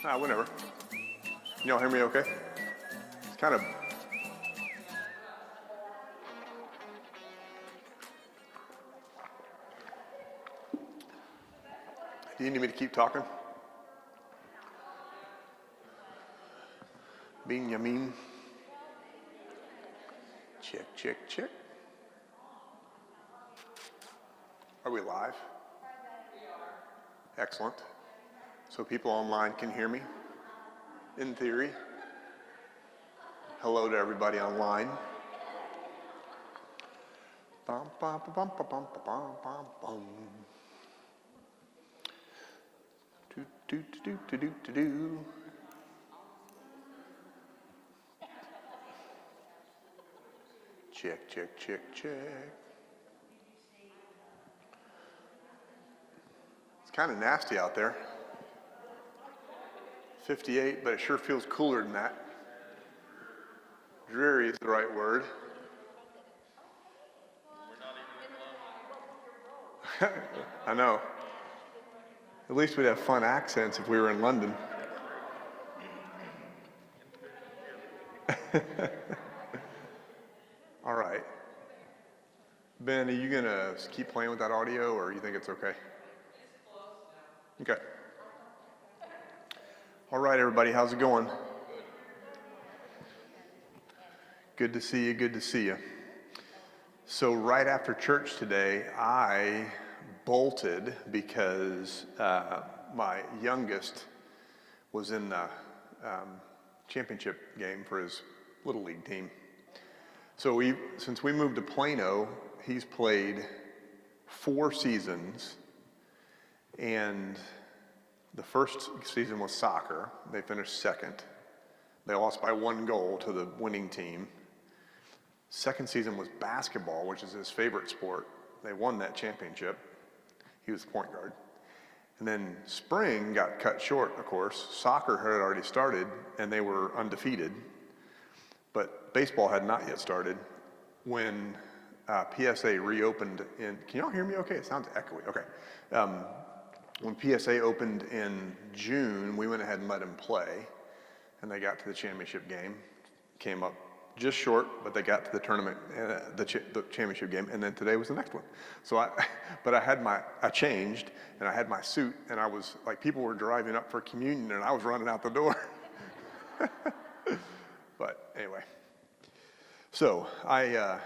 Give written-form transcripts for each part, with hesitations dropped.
Whenever. Can y'all hear me okay? It's kind of... Do you need me to keep talking? Benjamin. Check, check, check. Are we live? Excellent. So people online can hear me, in theory. Hello to everybody online. Bum, bum, bum, bum, bum, bum, bum, bum. Do, do, do, do, do, do, do. Check, check, check, check. It's kind of nasty out there. 58, but it sure feels cooler than that. Dreary is the right word. I know. At least we'd have fun accents if we were in London. All right. Ben, are you going to keep playing with that audio, or you think it's okay? Okay. All right, everybody, how's it going? Good to see you, good to see you. So right after church today, I bolted because my youngest was in the championship game for his Little League team. So since we moved to Plano, he's played 4 seasons, and the first season was soccer. They finished second. They lost by 1 goal to the winning team. Second season was basketball, which is his favorite sport. They won that championship. He was the point guard. And then spring got cut short, of course. Soccer had already started, and they were undefeated. But baseball had not yet started when PSA reopened in... Can y'all hear me okay? It sounds echoey. Okay. When PSA opened in June, we went ahead and let him play, and they got to the championship game. Came up just short, but they got to the tournament, the championship game, and then today was the next one. So I changed, and I had my suit, and I was like, people were driving up for communion, and I was running out the door. But anyway, so I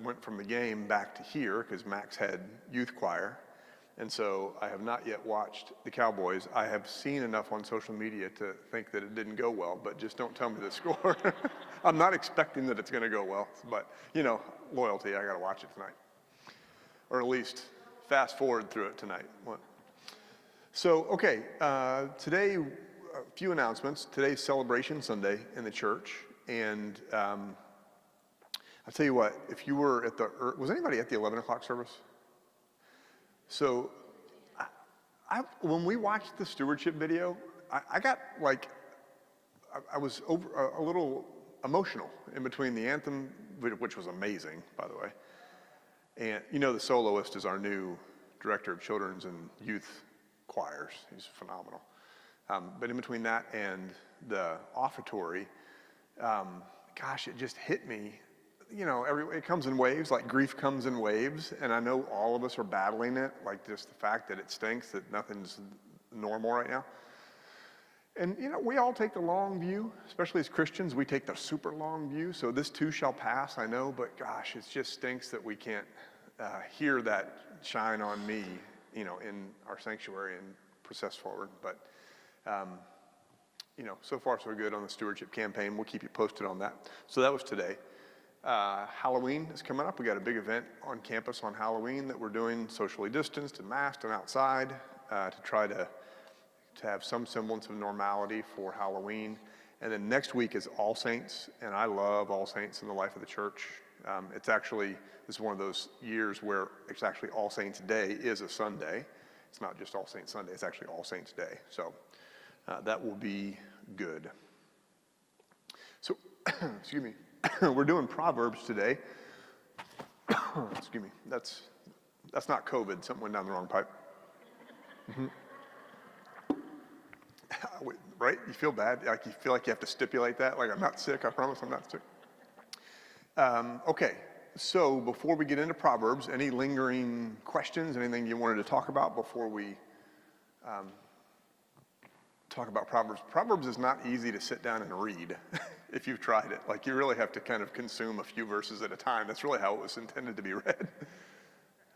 went from the game back to here because Max had youth choir, and so I have not yet watched the Cowboys. I have seen enough on social media to think that it didn't go well, but just don't tell me the score. I'm not expecting that it's going to go well, but, you know, loyalty, I got to watch it tonight. Or at least fast forward through it tonight. So, okay, today, a few announcements. Today's Celebration Sunday in the church, and I'll tell you what, if you were at was anybody at the 11 o'clock service? So, when we watched the stewardship video, I got like, I was a little emotional in between the anthem, which was amazing, by the way. And you know, the soloist is our new director of children's and youth choirs. He's phenomenal. But in between that and the offertory, gosh, it just hit me. You know, it comes in waves, like grief comes in waves, and I know all of us are battling it, like just the fact that it stinks, that nothing's normal right now. And, you know, we all take the long view, especially as Christians, we take the super long view, so this too shall pass, I know, but gosh, it just stinks that we can't hear that shine on me, you know, in our sanctuary and process forward. But, you know, so far so good on the stewardship campaign. We'll keep you posted on that. So that was today. Halloween is coming up. We got a big event on campus on Halloween that we're doing socially distanced and masked and outside to try to have some semblance of normality for Halloween. And then next week is All Saints, and I love All Saints in the life of the church. It's actually, this is one of those years where it's actually All Saints Day is a Sunday. It's not just All Saints Sunday, it's actually All Saints Day. So that will be good. So, excuse me. We're doing Proverbs today. Excuse me. That's not COVID. Something went down the wrong pipe. right? You feel bad, like you feel like you have to stipulate that, like I'm not sick, I promise I'm not sick. Okay, so before we get into Proverbs, any lingering questions, anything you wanted to talk about before we talk about Proverbs? Proverbs is not easy to sit down and read if you've tried it. Like you really have to kind of consume a few verses at a time. That's really how it was intended to be read.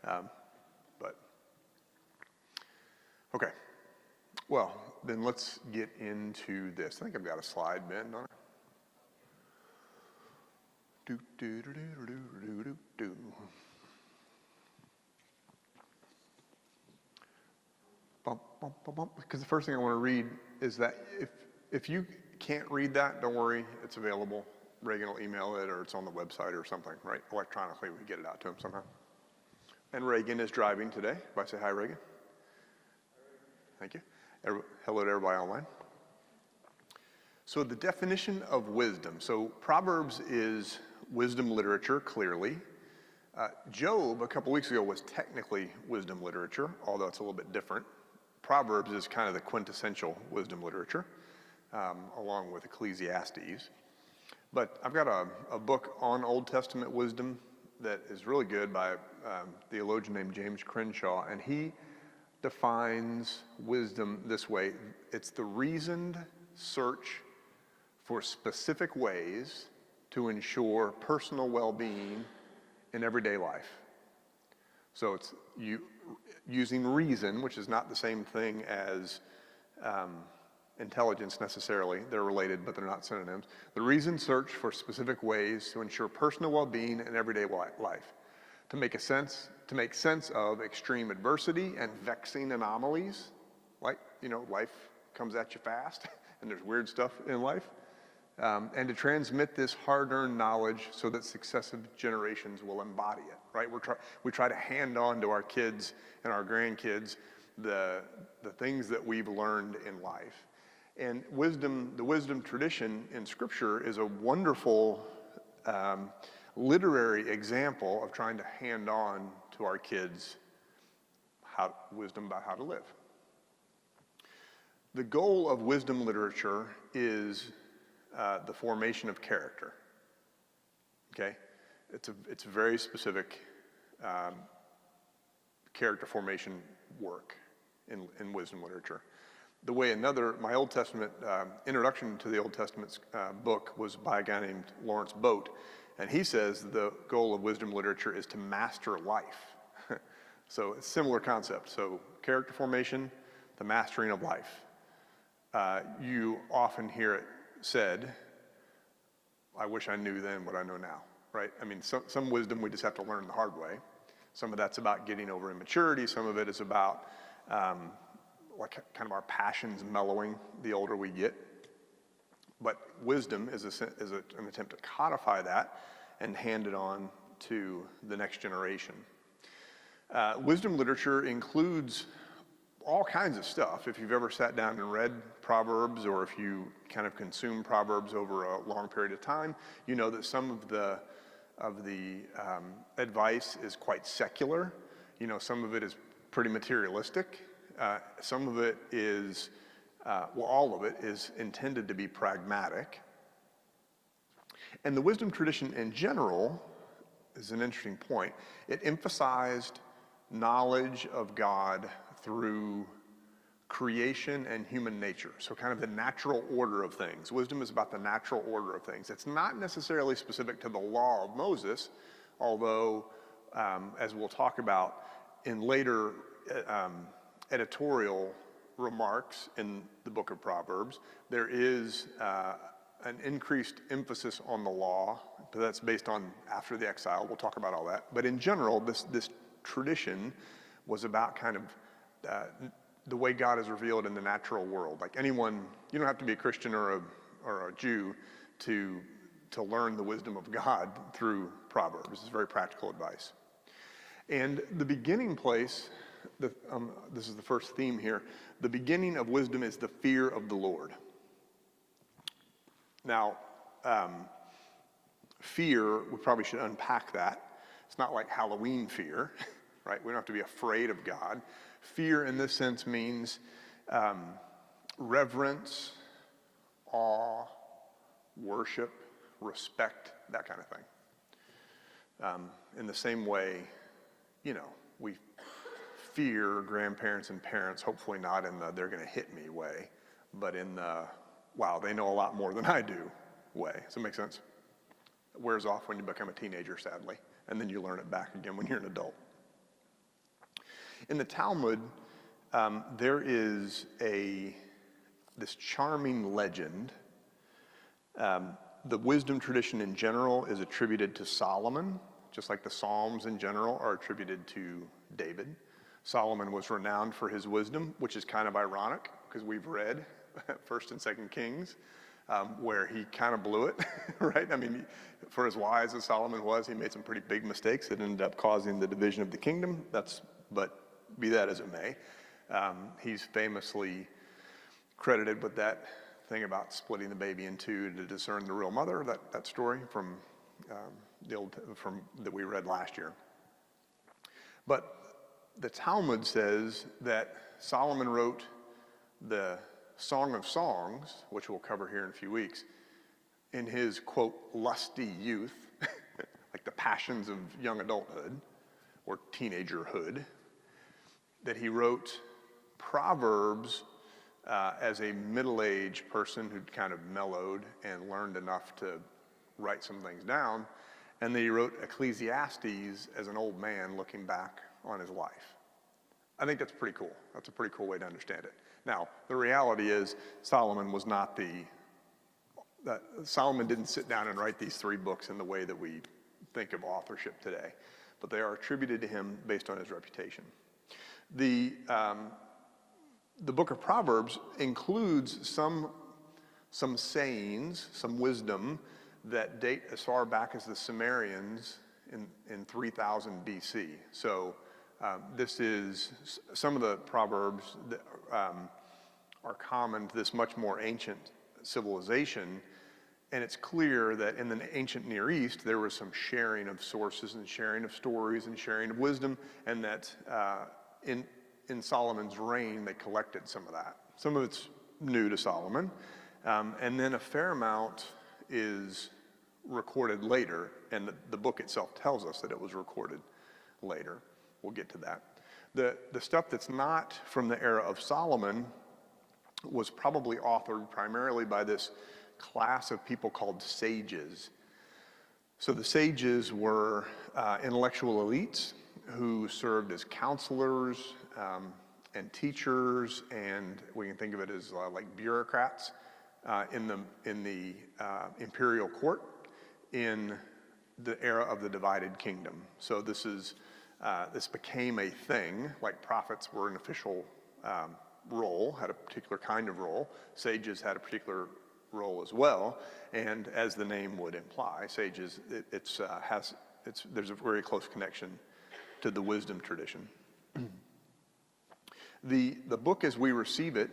But, okay. Well, then let's get into this. I think I've got a slide, Ben, don't I? Because the first thing I want to read is that if you can't read that, don't worry, it's available. Reagan will email it, or it's on the website or something, right? Electronically, we can get it out to him somehow. And Reagan is driving today. If I say hi, Reagan. Thank you. Hello to everybody online. So the definition of wisdom. So Proverbs is wisdom literature, clearly. Job, a couple weeks ago, was technically wisdom literature, although it's a little bit different. Proverbs is kind of the quintessential wisdom literature, along with Ecclesiastes. But I've got a book on Old Testament wisdom that is really good by a theologian named James Crenshaw, and he defines wisdom this way. It's the reasoned search for specific ways to ensure personal well-being in everyday life. So it's using reason, which is not the same thing as intelligence necessarily. They're related, but they're not synonyms. The reasoned search for specific ways to ensure personal well-being in everyday life. To make sense of extreme adversity and vexing anomalies, like, life comes at you fast, and there's weird stuff in life. And to transmit this hard-earned knowledge so that successive generations will embody it, right? We try to hand on to our kids and our grandkids the things that we've learned in life. And the wisdom tradition in Scripture is a wonderful literary example of trying to hand on to our kids wisdom about how to live. The goal of wisdom literature is the formation of character. Okay, it's a very specific character formation work in wisdom literature. The way my Old Testament introduction to the Old Testament book was by a guy named Lawrence Boat, and he says the goal of wisdom literature is to master life. So it's a similar concept. So character formation, the mastering of life. You often hear it said, I wish I knew then what I know now, right? I mean, some wisdom we just have to learn the hard way. Some of that's about getting over immaturity. Some of it is about like kind of our passions mellowing the older we get. But wisdom is an attempt to codify that and hand it on to the next generation. Wisdom literature includes all kinds of stuff. If you've ever sat down and read Proverbs, or if you kind of consume Proverbs over a long period of time, you know that some of the advice is quite secular. Some of it is pretty materialistic. Some of it is, all of it is intended to be pragmatic. And the wisdom tradition in general is an interesting point. It emphasized knowledge of God through creation and human nature. So kind of the natural order of things. Wisdom is about the natural order of things. It's not necessarily specific to the law of Moses, although, as we'll talk about in later editorial remarks in the book of Proverbs, there is an increased emphasis on the law, but that's based on after the exile. We'll talk about all that. But in general, this tradition was about kind of the way God is revealed in the natural world. Like anyone, you don't have to be a Christian or a Jew to learn the wisdom of God through Proverbs. It's very practical advice. And the beginning place, this is the first theme here, the beginning of wisdom is the fear of the Lord. Now, fear, we probably should unpack that. It's not like Halloween fear, right? We don't have to be afraid of God. Fear in this sense means reverence, awe, worship, respect, that kind of thing. In the same way, we fear grandparents and parents, hopefully not in the they're going to hit me way, but in the wow, they know a lot more than I do way. Does that make sense? It wears off when you become a teenager, sadly, and then you learn it back again when you're an adult. In the Talmud, there is this charming legend. The wisdom tradition in general is attributed to Solomon, just like the Psalms in general are attributed to David. Solomon was renowned for his wisdom, which is kind of ironic because we've read 1st and 2nd Kings, where he kind of blew it, right? I mean, for as wise as Solomon was, he made some pretty big mistakes that ended up causing the division of the kingdom. But be that as it may, he's famously credited with that thing about splitting the baby in two to discern the real mother. That story from that we read last year. But the Talmud says that Solomon wrote the Song of Songs, which we'll cover here in a few weeks, in his, quote, lusty youth, like the passions of young adulthood or teenagerhood, that he wrote Proverbs as a middle-aged person who'd kind of mellowed and learned enough to write some things down, and then he wrote Ecclesiastes as an old man looking back on his life. I think that's pretty cool. That's a pretty cool way to understand it. Now, the reality is Solomon was not Solomon didn't sit down and write these 3 books in the way that we think of authorship today, but they are attributed to him based on his reputation. The book of Proverbs includes some sayings, some wisdom that date as far back as the Sumerians in 3000 BC. So this is some of the Proverbs that are common to this much more ancient civilization. And it's clear that in the ancient Near East, there was some sharing of sources and sharing of stories and sharing of wisdom, and that in Solomon's reign, they collected some of that. Some of it's new to Solomon, and then a fair amount is recorded later, and the book itself tells us that it was recorded later. We'll get to that. The stuff that's not from the era of Solomon was probably authored primarily by this class of people called sages. So the sages were intellectual elites who served as counselors and teachers, and we can think of it as like bureaucrats in the imperial court in the era of the divided kingdom. So this became a thing, like prophets were an official role, had a particular kind of role. Sages had a particular role as well, and as the name would imply, sages, there's a very close connection to the wisdom tradition. The book as we receive it,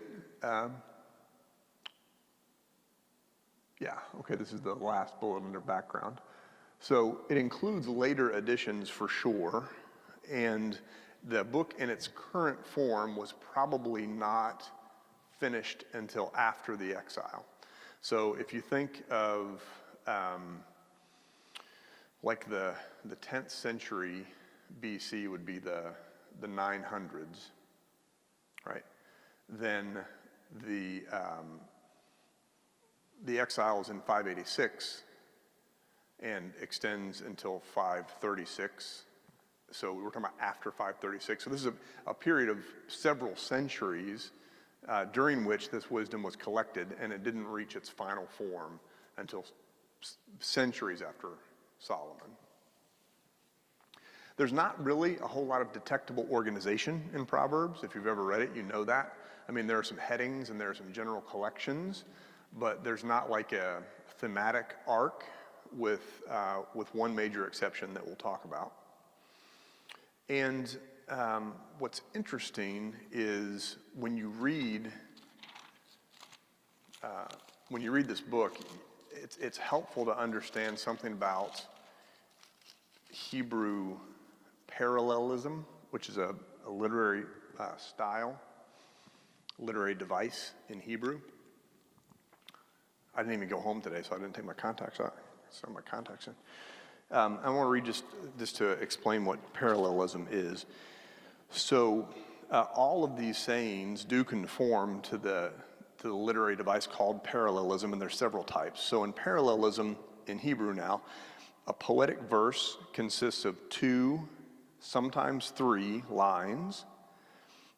this is the last bullet under background. So it includes later editions for sure, and the book in its current form was probably not finished until after the exile. So if you think of like the 10th century BC would be the 900s, right? Then the exile is in 586 and extends until 536. So we're talking about after 536. So this is a period of several centuries during which this wisdom was collected, and it didn't reach its final form until centuries after Solomon. There's not really a whole lot of detectable organization in Proverbs. If you've ever read it, you know that. I mean, there are some headings and there are some general collections, but there's not like a thematic arc with one major exception that we'll talk about. And what's interesting is when you read this book, it's helpful to understand something about Hebrew parallelism, which is a literary style, literary device in Hebrew. I didn't even go home today, so I didn't take my contacts out. So my contacts in. I want to read just to explain what parallelism is. So all of these sayings do conform to the literary device called parallelism, and there's several types. So in parallelism, in Hebrew now, a poetic verse consists of 2, sometimes 3 lines,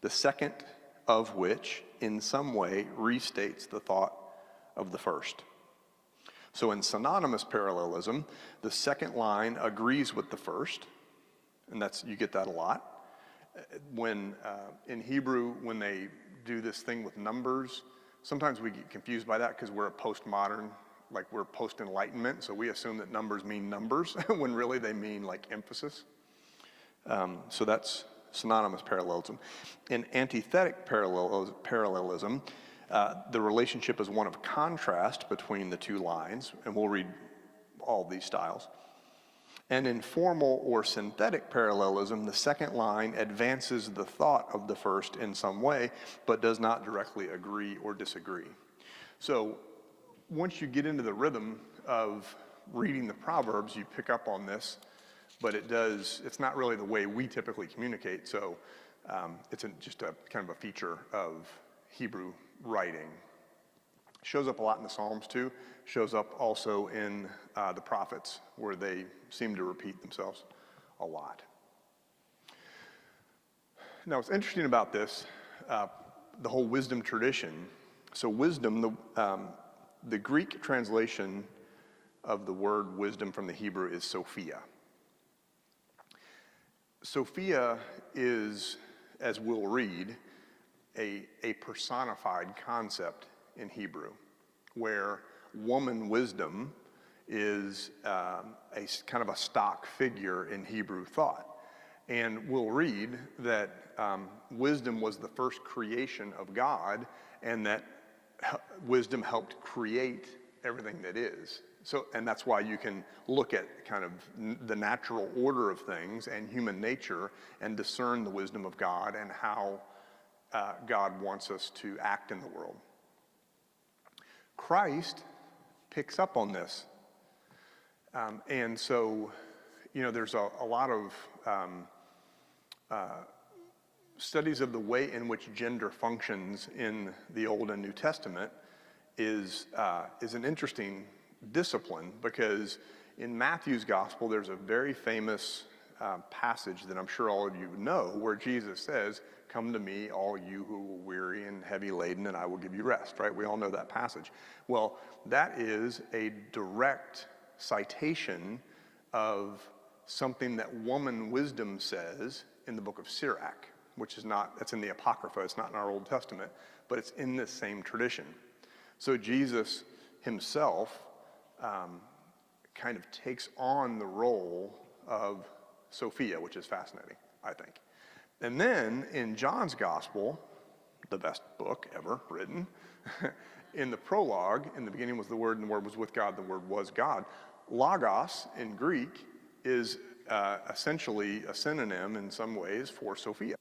the second of which in some way restates the thought of the first. So in synonymous parallelism, the second line agrees with the first, and you get that a lot. When in Hebrew, when they do this thing with numbers, sometimes we get confused by that because we're a postmodern, like we're post-enlightenment, so we assume that numbers mean numbers when really they mean like emphasis. So that's synonymous parallelism. In antithetic parallelism, the relationship is one of contrast between the 2 lines, and we'll read all these styles. And in formal or synthetic parallelism, the second line advances the thought of the first in some way, but does not directly agree or disagree. So once you get into the rhythm of reading the Proverbs, you pick up on this, but it's not really the way we typically communicate, so it's just a kind of a feature of Hebrew writing. Shows up a lot in the Psalms too, shows up also in the prophets, where they seem to repeat themselves a lot. Now what's interesting about this, the whole wisdom tradition, so wisdom, the Greek translation of the word wisdom from the Hebrew is Sophia. Sophia is, as we'll read, a personified concept in Hebrew, where woman wisdom is a kind of a stock figure in Hebrew thought. And we'll read that wisdom was the first creation of God, and that wisdom helped create everything that is. So, and that's why you can look at kind of the natural order of things and human nature and discern the wisdom of God and how God wants us to act in the world. Christ picks up on this. And so, there's a lot of studies of the way in which gender functions in the Old and New Testament is an interesting discipline, because in Matthew's gospel, there's a very famous passage that I'm sure all of you know, where Jesus says, "Come to me, all you who are weary and heavy laden, and I will give you rest," right? We all know that passage. Well, that is a direct citation of something that woman wisdom says in the book of Sirach, which is that's in the Apocrypha, it's not in our Old Testament, but it's in this same tradition. So Jesus himself kind of takes on the role of Sophia, which is fascinating, I think. And then in John's gospel, the best book ever written, in the prologue, in the beginning was the Word, and the Word was with God, the Word was God. Logos in Greek is essentially a synonym in some ways for Sophia.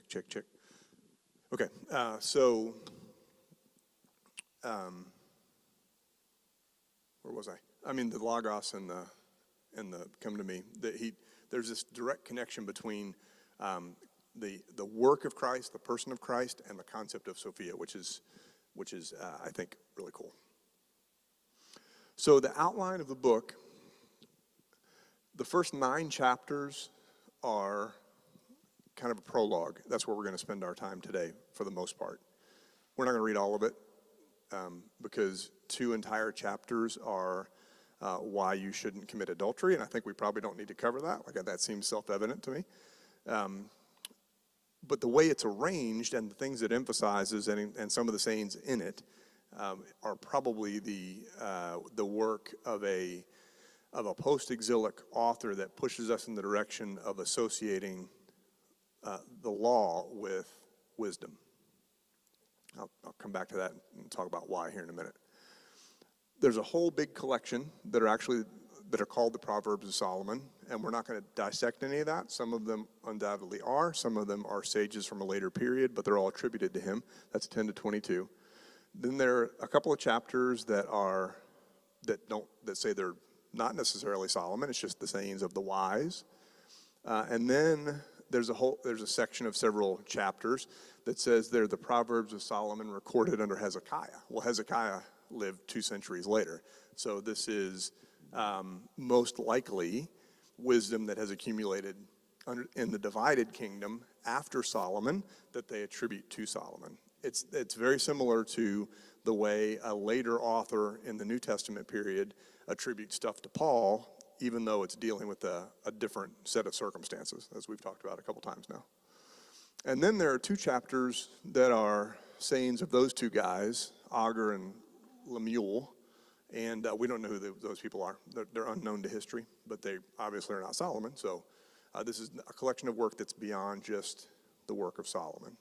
Check. Okay, where was I? I mean, the Logos and the come to me. There's this direct connection between the work of Christ, the person of Christ, and the concept of Sophia, which is I think really cool. So the outline of the book, the first 9 chapters are kind of a prologue. That's where we're going to spend our time today for the most part. We're not going to read all of it because 2 entire chapters are why you shouldn't commit adultery, and I think we probably don't need to cover that. Like, that seems self-evident to me. But the way it's arranged and the things it emphasizes and some of the sayings in it are probably the work of a of a post-exilic author that pushes us in the direction of associating the law with wisdom. I'll come back to that and talk about why here in a minute. There's a whole big collection that are called the Proverbs of Solomon, and we're not going to dissect any of that. Some of them undoubtedly are. Some of them are sages from a later period, but they're all attributed to him. That's 10 to 22. Then there are a couple of chapters that say they're not necessarily Solomon. It's just the sayings of the wise. And then there's a section of several chapters that says they're the Proverbs of Solomon recorded under Hezekiah. Well, Hezekiah lived 2 centuries later. So this is most likely wisdom that has accumulated in the divided kingdom after Solomon that they attribute to Solomon. It's very similar to the way a later author in the New Testament period attributes stuff to Paul, even though it's dealing with a different set of circumstances, as we've talked about a couple times now. And then there are 2 chapters that are sayings of those 2 guys, Agur and Lemuel, and we don't know who those people are. They're unknown to history, but they obviously are not Solomon, so this is a collection of work that's beyond just the work of Solomon.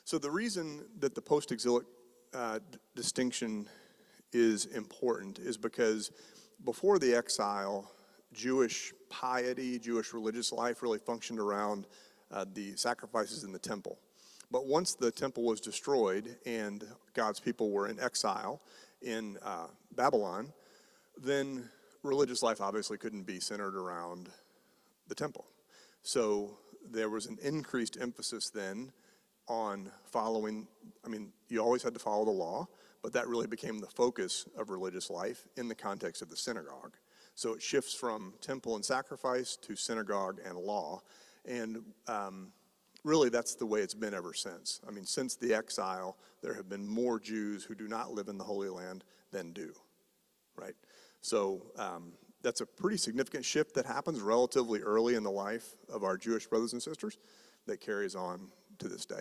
So the reason that the post-exilic distinction is important is because before the exile, Jewish piety, Jewish religious life really functioned around the sacrifices in the temple. But once the temple was destroyed and God's people were in exile in Babylon, then religious life obviously couldn't be centered around the temple. So there was an increased emphasis then on following, you always had to follow the law, but that really became the focus of religious life in the context of the synagogue. So it shifts from temple and sacrifice to synagogue and law. And really that's the way it's been ever since. Since the exile, there have been more Jews who do not live in the Holy Land than do, right? So that's a pretty significant shift that happens relatively early in the life of our Jewish brothers and sisters that carries on to this day.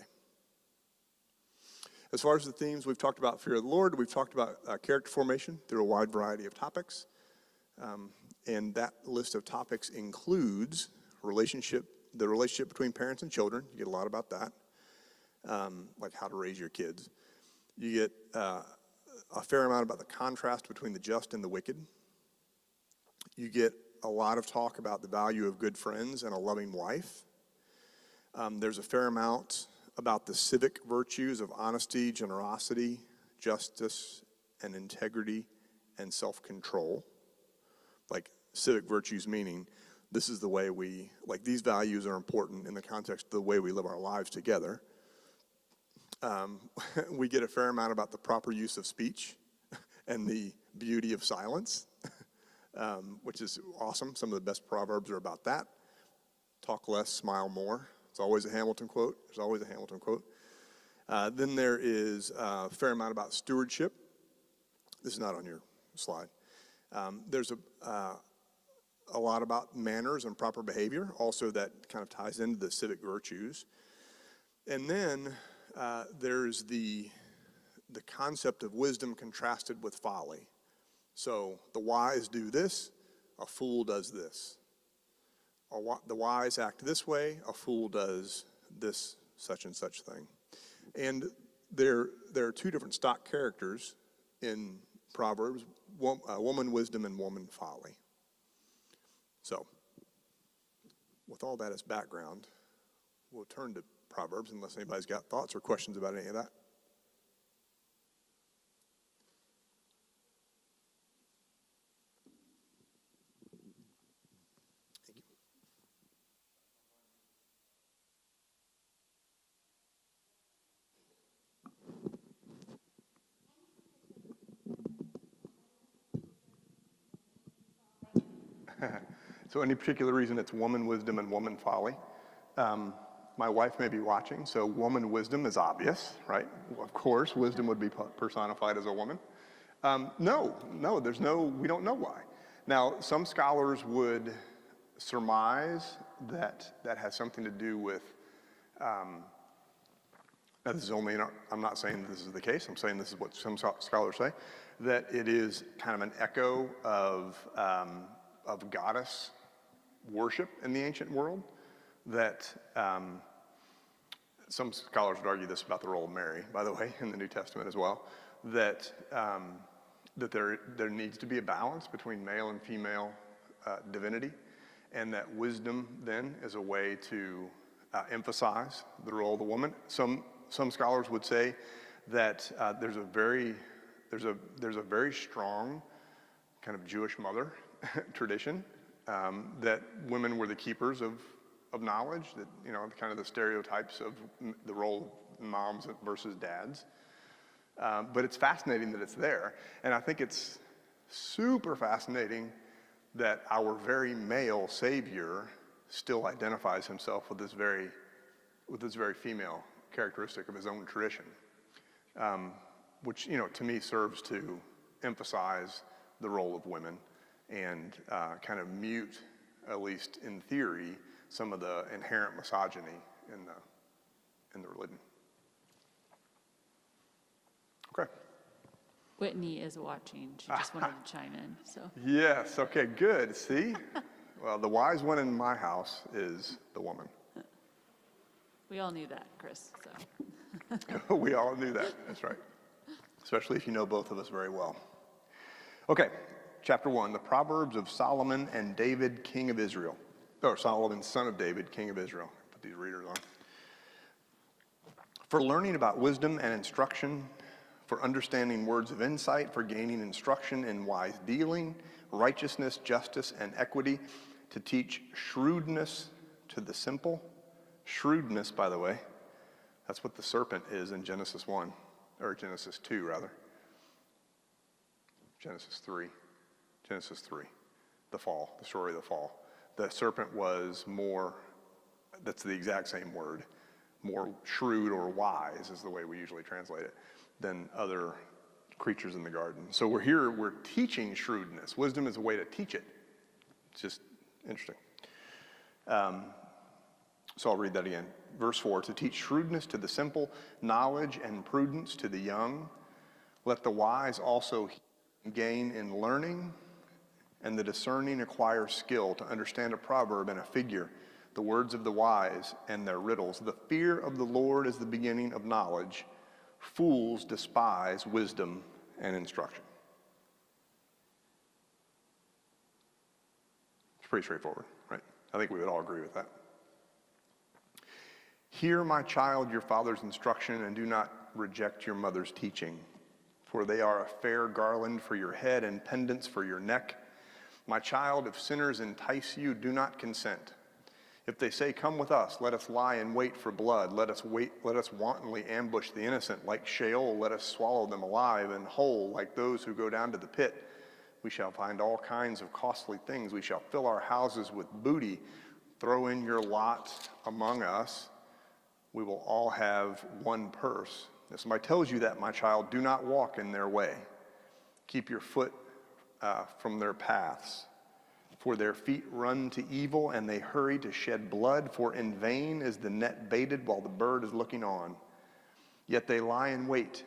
As far as the themes, we've talked about fear of the Lord. We've talked about character formation through a wide variety of topics. And that list of topics includes the relationship between parents and children. You get a lot about that, like how to raise your kids. You get a fair amount about the contrast between the just and the wicked. You get a lot of talk about the value of good friends and a loving wife. There's a fair amount about the civic virtues of honesty, generosity, justice, and integrity, and self-control. Like civic virtues meaning this is the way these values are important in the context of the way we live our lives together. We get a fair amount about the proper use of speech and the beauty of silence, which is awesome. Some of the best Proverbs are about that. Talk less, smile more. It's always a Hamilton quote. There's always a Hamilton quote. Then there is a fair amount about stewardship. This is not on your slide. There's a lot about manners and proper behavior. Also, that kind of ties into the civic virtues. And then there's the concept of wisdom contrasted with folly. So the wise do this, a fool does this. The wise act this way, a fool does this such and such thing. And there are 2 different stock characters in Proverbs, woman wisdom and woman folly. So, with all that as background, we'll turn to Proverbs unless anybody's got thoughts or questions about any of that. So any particular reason it's woman wisdom and woman folly? My wife may be watching, so woman wisdom is obvious, right? Of course, wisdom would be personified as a woman. No, we don't know why. Now, some scholars would surmise that has something to do with Now, this is only, I'm not saying this is the case, I'm saying this is what some scholars say, that it is kind of an echo of goddess worship in the ancient world, that some scholars would argue this about the role of Mary, by the way, in the New Testament as well, that there needs to be a balance between male and female divinity, and that wisdom then is a way to emphasize the role of the woman. Some scholars would say that there's a very strong kind of Jewish mother tradition, that women were the keepers of knowledge, that, you know, kind of the stereotypes of the role of moms versus dads. But it's fascinating that it's there. And I think it's super fascinating that our very male Savior still identifies himself with this very female characteristic of his own tradition, which, you know, to me serves to emphasize the role of women and kind of mute, at least in theory, some of the inherent misogyny in the religion. Okay. Whitney is watching. She just wanted to chime in. So. Yes. Okay. Good. See, well, the wise one in my house is the woman. We all knew that, Chris. So. We all knew that. That's right. Especially if you know both of us very well. Okay. Chapter 1, the Proverbs of Solomon and David, king of Israel. Or Solomon, son of David, king of Israel. Put these readers on. For learning about wisdom and instruction, for understanding words of insight, for gaining instruction in wise dealing, righteousness, justice, and equity, to teach shrewdness to the simple. Shrewdness, by the way, that's what the serpent is in Genesis 1, or Genesis 2, rather. Genesis 3, the fall, the story of the fall. The serpent was more, that's the exact same word, more shrewd or wise is the way we usually translate it, than other creatures in the garden. So we're teaching shrewdness. Wisdom is a way to teach it. It's just interesting. So I'll read that again. Verse 4, to teach shrewdness to the simple, knowledge and prudence to the young. Let the wise also gain in learning, and the discerning acquire skill to understand a proverb and a figure, the words of the wise and their riddles. The fear of the Lord is the beginning of knowledge. Fools despise wisdom and instruction. It's pretty straightforward, right? I think we would all agree with that. Hear, my child, your father's instruction, and do not reject your mother's teaching, for they are a fair garland for your head and pendants for your neck. My child, if sinners entice you, do not consent. If they say, come with us, let us lie in wait for blood. Let us wantonly ambush the innocent. Like Sheol, let us swallow them alive, and whole, like those who go down to the pit. We shall find all kinds of costly things. We shall fill our houses with booty. Throw in your lot among us. We will all have one purse. If somebody tells you that, my child, do not walk in their way. Keep your foot from their paths. For their feet run to evil, and they hurry to shed blood. For in vain is the net baited while the bird is looking on. Yet they lie in wait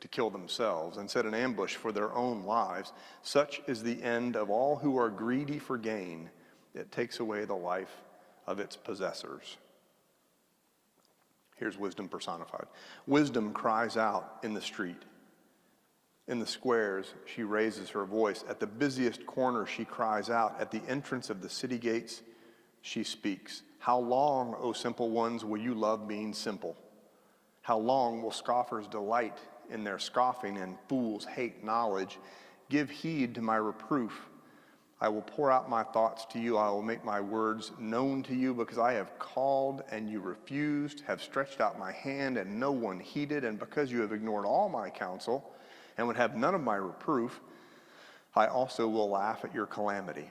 to kill themselves, and set an ambush for their own lives. Such is the end of all who are greedy for gain. It takes away the life of its possessors. Here's wisdom personified. Wisdom cries out in the street. In the squares, she raises her voice. At the busiest corner, she cries out. At the entrance of the city gates, she speaks. How long, O simple ones, will you love being simple? How long will scoffers delight in their scoffing and fools hate knowledge? Give heed to my reproof. I will pour out my thoughts to you. I will make my words known to you, because I have called and you refused, have stretched out my hand and no one heeded, and because you have ignored all my counsel and would have none of my reproof, I also will laugh at your calamity.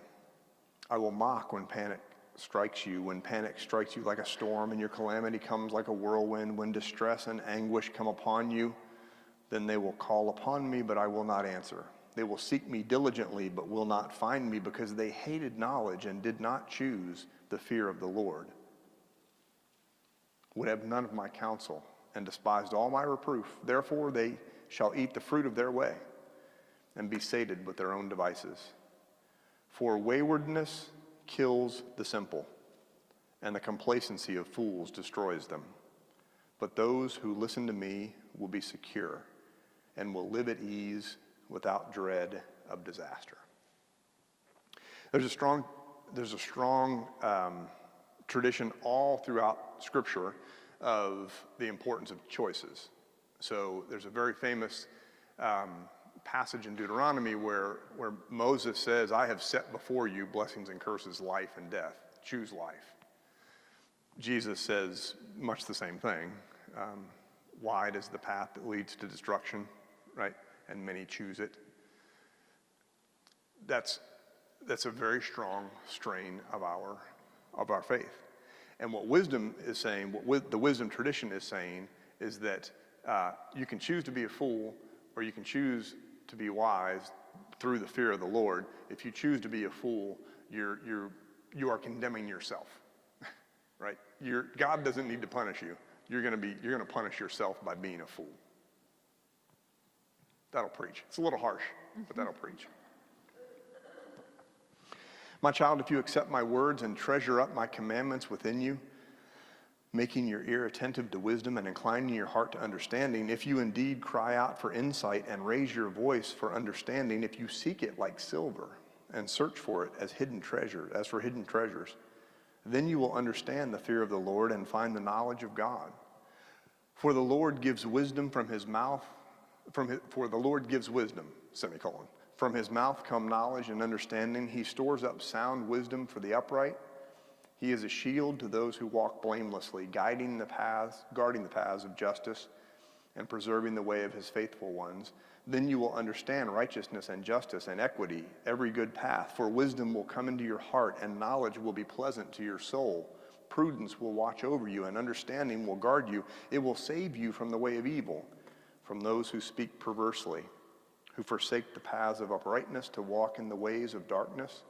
I will mock when panic strikes you, when panic strikes you like a storm and your calamity comes like a whirlwind, when distress and anguish come upon you. Then they will call upon me, but I will not answer. They will seek me diligently, but will not find me, because they hated knowledge and did not choose the fear of the Lord. Would have none of my counsel and despised all my reproof. Therefore they shall eat the fruit of their way and be sated with their own devices. For waywardness kills the simple, and the complacency of fools destroys them. But those who listen to me will be secure and will live at ease without dread of disaster. There's a strong tradition all throughout Scripture of the importance of choices. So there's a very famous passage in Deuteronomy where Moses says, I have set before you blessings and curses, life and death. Choose life. Jesus says much the same thing. Wide is the path that leads to destruction, right? And many choose it. That's a very strong strain of our faith. And what wisdom is saying, the wisdom tradition is saying, is that you can choose to be a fool, or you can choose to be wise through the fear of the Lord. If you choose to be a fool, you are condemning yourself, right? God doesn't need to punish you. You're going to punish yourself by being a fool. That'll preach. It's a little harsh, but that'll preach. My child, if you accept my words and treasure up my commandments within you, making your ear attentive to wisdom and inclining your heart to understanding, if you indeed cry out for insight and raise your voice for understanding, if you seek it like silver and search for it as for hidden treasures, then you will understand the fear of the Lord and find the knowledge of God. For the Lord gives wisdom from his mouth, for the Lord gives wisdom, semicolon. From his mouth come knowledge and understanding. He stores up sound wisdom for the upright. He is a shield to those who walk blamelessly, guarding the paths of justice and preserving the way of his faithful ones. Then you will understand righteousness and justice and equity, every good path. For wisdom will come into your heart, and knowledge will be pleasant to your soul. Prudence will watch over you, and understanding will guard you. It will save you from the way of evil, from those who speak perversely, who forsake the paths of uprightness to walk in the ways of darkness,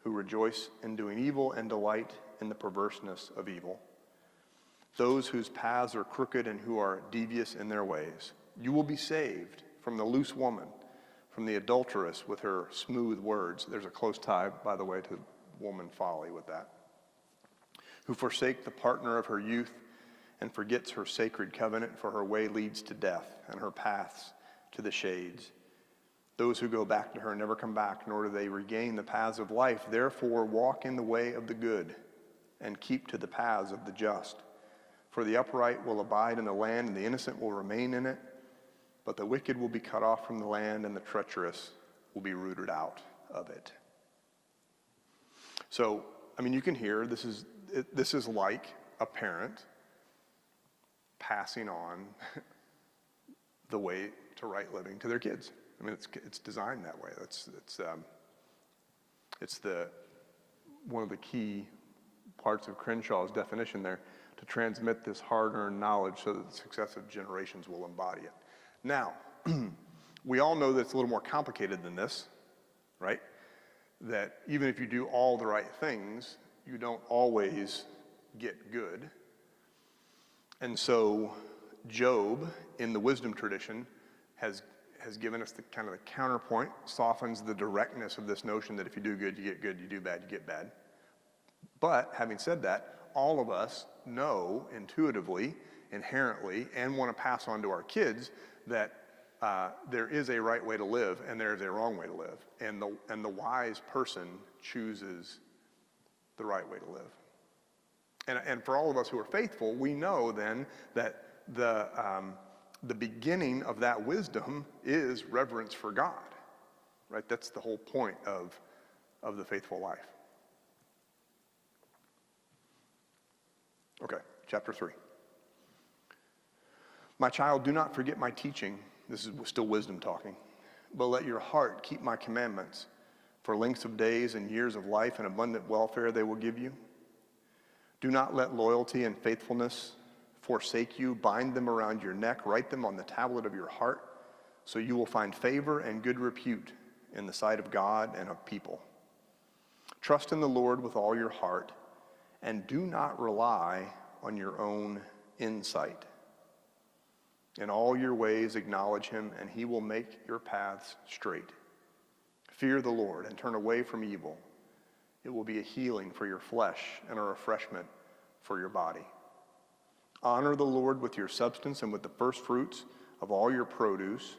who rejoice in doing evil and delight in the perverseness of evil. Those whose paths are crooked and who are devious in their ways. You will be saved from the loose woman, from the adulteress with her smooth words. There's a close tie, by the way, to woman folly with that. Who forsake the partner of her youth and forgets her sacred covenant, for her way leads to death and her paths to the shades. Those who go back to her never come back, nor do they regain the paths of life. Therefore, walk in the way of the good and keep to the paths of the just. For the upright will abide in the land, and the innocent will remain in it. But the wicked will be cut off from the land, and the treacherous will be rooted out of it. So, you can hear this is like a parent passing on the way to right living to their kids. It's designed that way. It's one of the key parts of Crenshaw's definition there, to transmit this hard-earned knowledge so that the successive generations will embody it. Now, we all know that it's a little more complicated than this, right? That even if you do all the right things, you don't always get good. And so Job, in the wisdom tradition, has given us the kind of the counterpoint, softens the directness of this notion that if you do good, you get good, you do bad, you get bad. But having said that, all of us know intuitively, inherently, and want to pass on to our kids that there is a right way to live and there is a wrong way to live. And the wise person chooses the right way to live. And for all of us who are faithful, we know then that the beginning of that wisdom is reverence for God, right? That's the whole point of the faithful life. Okay, chapter 3. My child, do not forget my teaching. This is still wisdom talking. But let your heart keep my commandments, for lengths of days and years of life and abundant welfare they will give you. Do not let loyalty and faithfulness forsake you. Bind them around your neck. Write them on the tablet of your heart, so you will find favor and good repute in the sight of God and of people. Trust in the Lord with all your heart, and do not rely on your own insight. In all your ways acknowledge him, and he will make your paths straight. Fear the Lord and turn away from evil. It will be a healing for your flesh and a refreshment for your body. Honor the Lord with your substance and with the first fruits of all your produce.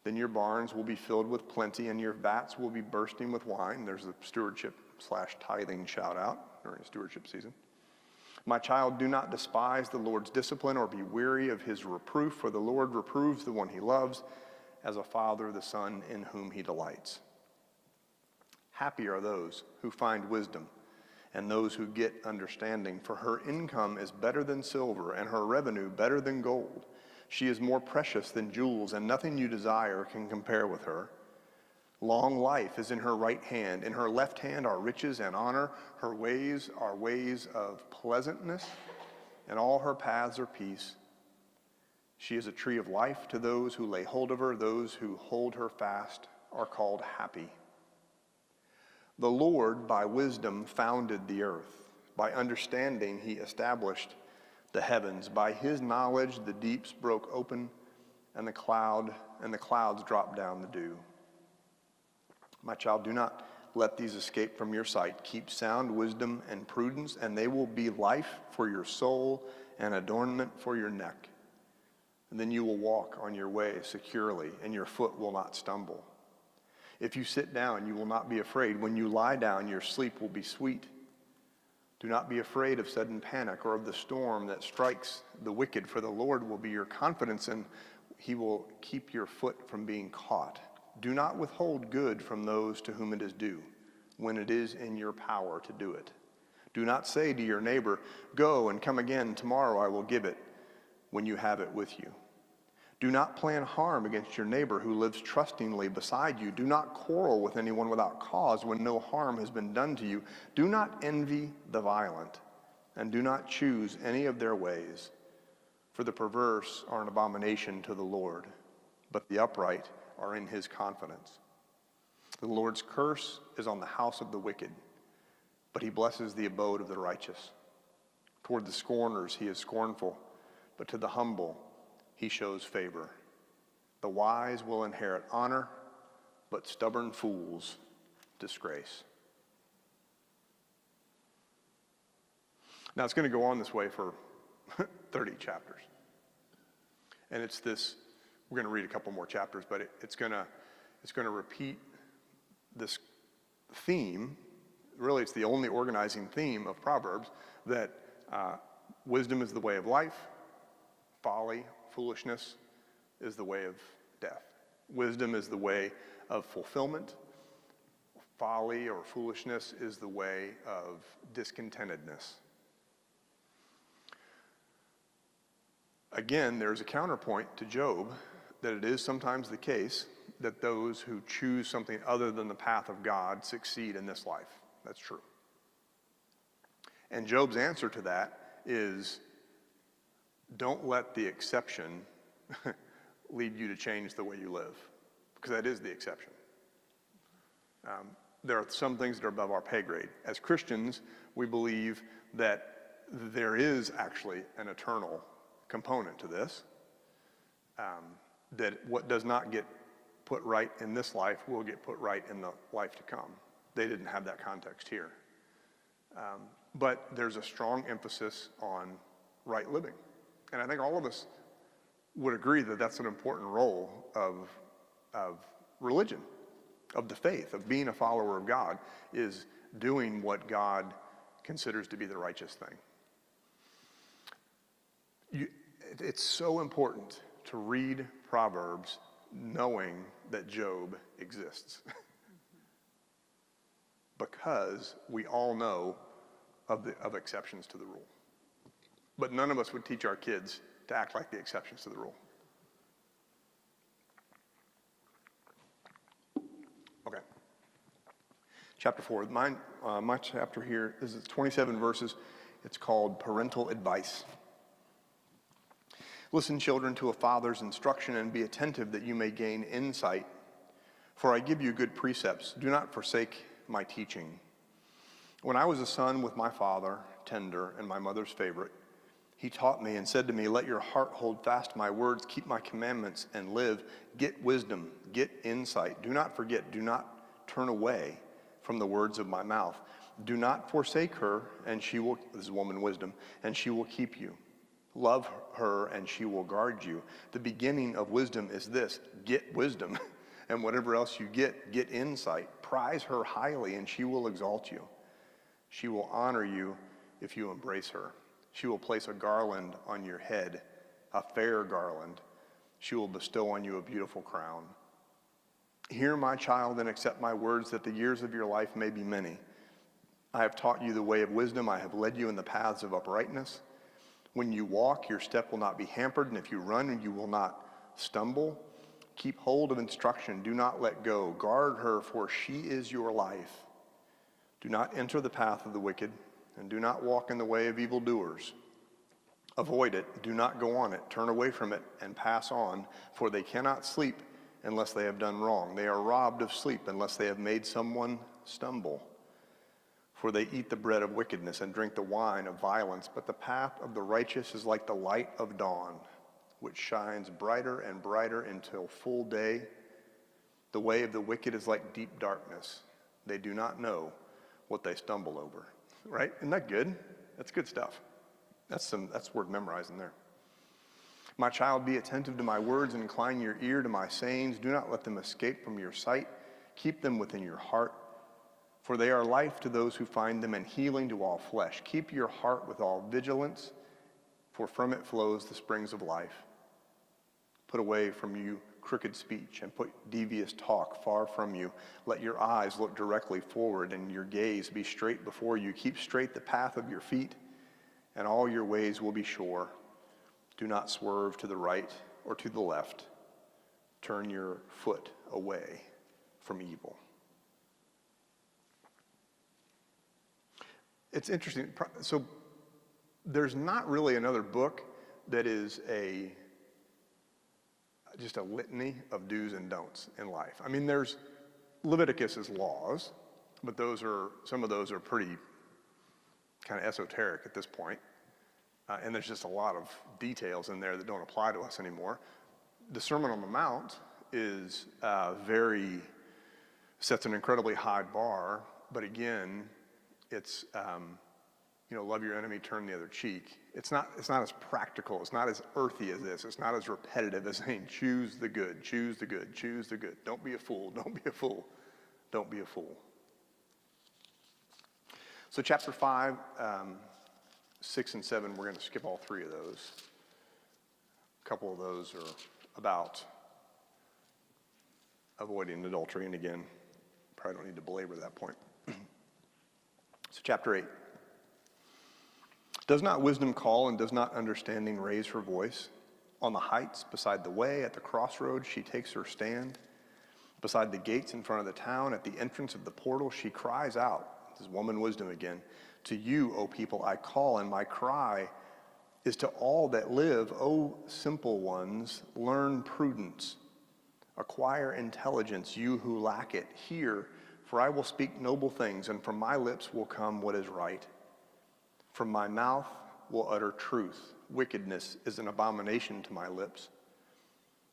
Then your barns will be filled with plenty, and your vats will be bursting with wine. There's a stewardship/tithing shout out during stewardship season. My child, do not despise the Lord's discipline or be weary of his reproof, for the Lord reproves the one he loves, as a father the son in whom he delights. Happy are those who find wisdom and those who get understanding, for her income is better than silver and her revenue better than gold. She is more precious than jewels, and nothing you desire can compare with her. Long life is in her right hand. In her left hand are riches and honor. Her ways are ways of pleasantness, and all her paths are peace. She is a tree of life to those who lay hold of her. Those who hold her fast are called happy. The Lord, by wisdom, founded the earth. By understanding, he established the heavens. By his knowledge, the deeps broke open, and the clouds dropped down the dew. My child, do not let these escape from your sight. Keep sound wisdom and prudence, and they will be life for your soul and adornment for your neck. And then you will walk on your way securely, and your foot will not stumble. If you sit down, you will not be afraid. When you lie down, your sleep will be sweet. Do not be afraid of sudden panic or of the storm that strikes the wicked, for the Lord will be your confidence, and he will keep your foot from being caught. Do not withhold good from those to whom it is due, when it is in your power to do it. Do not say to your neighbor, "Go and come again, tomorrow I will give it," when you have it with you. Do not plan harm against your neighbor who lives trustingly beside you. Do not quarrel with anyone without cause when no harm has been done to you. Do not envy the violent, and do not choose any of their ways, for the perverse are an abomination to the Lord, but the upright are in his confidence. The Lord's curse is on the house of the wicked, but he blesses the abode of the righteous. Toward the scorners he is scornful, but to the humble he shows favor. The wise will inherit honor, but stubborn fools disgrace. Now it's going to go on this way for 30 chapters. And it's this, we're going to read a couple more chapters, but it's going to repeat this theme. Really, it's the only organizing theme of Proverbs, that wisdom is the way of life, folly, foolishness is the way of death. Wisdom is the way of fulfillment. Folly or foolishness is the way of discontentedness. Again, there's a counterpoint to Job, that it is sometimes the case that those who choose something other than the path of God succeed in this life. That's true. And Job's answer to that is, don't let the exception lead you to change the way you live, because that is the exception. There are some things that are above our pay grade. As Christians, we believe that there is actually an eternal component to this, that what does not get put right in this life will get put right in the life to come. They didn't have that context here. But there's a strong emphasis on right living. And I think all of us would agree that that's an important role of religion, of the faith, of being a follower of God, is doing what God considers to be the righteous thing. It's so important to read Proverbs knowing that Job exists. Because we all know of exceptions to the rule. But none of us would teach our kids to act like the exceptions to the rule. Okay. Chapter 4. My chapter here is 27 verses. It's called Parental Advice. Listen, children, to a father's instruction, and be attentive that you may gain insight. For I give you good precepts. Do not forsake my teaching. When I was a son with my father, tender, and my mother's favorite, He taught me and said to me, let your heart hold fast to my words, keep my commandments and live. Get wisdom, get insight. Do not forget, do not turn away from the words of my mouth. Do not forsake her, and she will, this is woman wisdom, and she will keep you. Love her, and she will guard you. The beginning of wisdom is this: get wisdom. And whatever else you get insight. Prize her highly, and she will exalt you. She will honor you if you embrace her. She will place a garland on your head, a fair garland. She will bestow on you a beautiful crown. Hear, my child, and accept my words, that the years of your life may be many. I have taught you the way of wisdom. I have led you in the paths of uprightness. When you walk, your step will not be hampered, and if you run, you will not stumble. Keep hold of instruction. Do not let go. Guard her, for she is your life. Do not enter the path of the wicked, and do not walk in the way of evildoers. Avoid it. Do not go on it. Turn away from it and pass on, for they cannot sleep unless they have done wrong. They are robbed of sleep unless they have made someone stumble. For they eat the bread of wickedness and drink the wine of violence. But the path of the righteous is like the light of dawn, which shines brighter and brighter until full day. The way of the wicked is like deep darkness. They do not know what they stumble over. Right? Isn't that good? That's good stuff. That's worth memorizing there. My child, be attentive to my words and incline your ear to my sayings. Do not let them escape from your sight. Keep them within your heart, for they are life to those who find them and healing to all flesh. Keep your heart with all vigilance, for from it flows the springs of life. Put away from you crooked speech and put devious talk far from you. Let your eyes look directly forward and your gaze be straight before you. Keep straight the path of your feet, and all your ways will be sure. Do not swerve to the right or to the left. Turn your foot away from evil. It's interesting. So there's not really another book that is just a litany of do's and don'ts in life. I mean, there's Leviticus's laws, but some of those are pretty kind of esoteric at this point. And there's just a lot of details in there that don't apply to us anymore. The Sermon on the Mount is sets an incredibly high bar, but again, it's, love your enemy, turn the other cheek. It's not as practical. It's not as earthy as this. It's not as repetitive as saying, choose the good, choose the good, choose the good. Don't be a fool, don't be a fool, don't be a fool. So chapter 5, 6 and 7, we're going to skip all three of those. A couple of those are about avoiding adultery, and again, probably don't need to belabor that point. So chapter 8. Does not wisdom call, and does not understanding raise her voice? On the heights beside the way, at the crossroads, she takes her stand. Beside the gates in front of the town, at the entrance of the portal, she cries out. This is woman wisdom again. To you, O people, I call, and my cry is to all that live. O simple ones, learn prudence. Acquire intelligence, you who lack it. Hear, for I will speak noble things, and from my lips will come what is right. From my mouth will utter truth. Wickedness is an abomination to my lips.